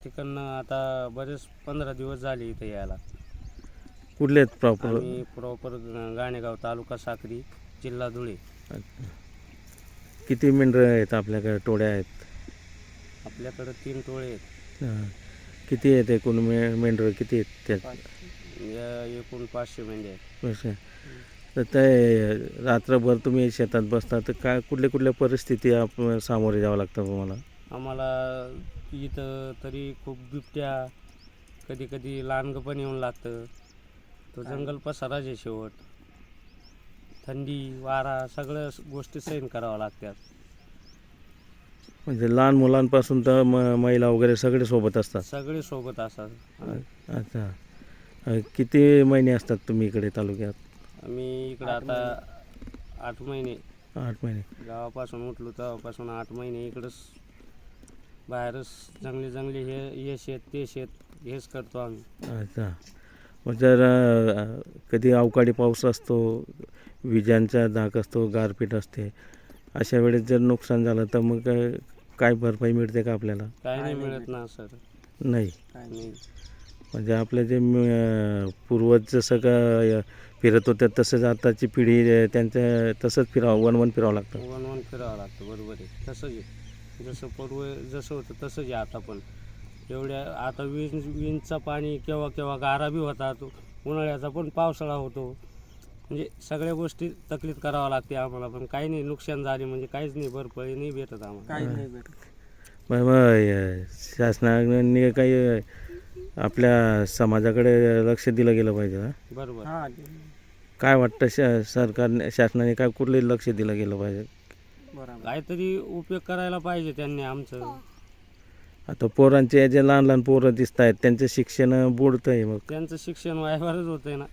तिकडनं आता बरेच 15 दिवस झाले इथे यायला. कुठले आहेत प्रॉपर? आम्ही प्रॉपर गाणेगाव, तालुका साक्री, जिल्हा धुळे. किती मेंढरं आहेत आपल्याकडे, टोळ्या आहेत? आपल्याकडं 3 टोळे आहेत. किती आहेत एकूण मेंढरं किती आहेत त्यात? एकूण 500 मेंढ्या आहेत. असं. तर ते रात्रभर तुम्ही शेतात बसता तर काय कुठल्या परिस्थिती सामोरे जावं लागतं तुम्हाला? आम्हाला इथं तरी खूप बिबट्या, कधी कधी लांडगं पण येऊन लागतं. तो जंगल पसाराच आहे शेवट. थंडी, वारा सगळ्या गोष्टी सहन कराव्या लागतात. म्हणजे लहान मुलांपासून तर महिला वगैरे सगळे सोबत असतात? सगळे सोबत असतात. अच्छा. किती महिने असतात तुम्ही इकडे तालुक्यात? आम्ही इकडं आता 8 महिने. 8 महिने. गावापासून उठलो तेव्हापासून 8 महिने इकडंच, बाहेरच जंगली हे शेत ते शेत हेच करतो आम्ही. अच्छा. मग जर कधी अवकाळी पाऊस असतो, विजांचा धाक असतो, गारपीट असते, अशा वेळेस जर नुकसान झालं तर मग काय भरपाई मिळते का आपल्याला? काय नाही मिळत ना सर. नाही. काय नाही. म्हणजे आपले जे पूर्वज जसं का फिरत होत्या तसंच आताची पिढी त्यांचं तसंच वन फिरावं लागतं. वन फिरावं लागतं. बरोबर आहे. तसंच आहे. जसं पूर्व जसं होतं तसंच आहे आता पण. एवढ्या आता विंचचा पाणी केव्हा केव्हा गारा बी होता, तो उन्हाळ्याचा पण पावसाळा होतो. म्हणजे सगळ्या गोष्टी तकलीफ करावं लागते आम्हाला. पण काही नाही, नुकसान झाले म्हणजे काहीच नाही, भरपाई नाही भेटत आम्हाला. काही नाही भेटत. मग शासनाने काही आपल्या समाजाकडे लक्ष दिलं गेलं पाहिजे ना? बरोबर. काय वाटतं शासनाने काय कुठले लक्ष दिलं गेलं पाहिजे? काहीतरी उपयोग करायला पाहिजे त्यांनी आमचं. आता पोरांचे जे लहान पोरं दिसत आहेत त्यांचं शिक्षण बुडतं आहे. मग त्यांचं शिक्षण वायावरच होतंय ना.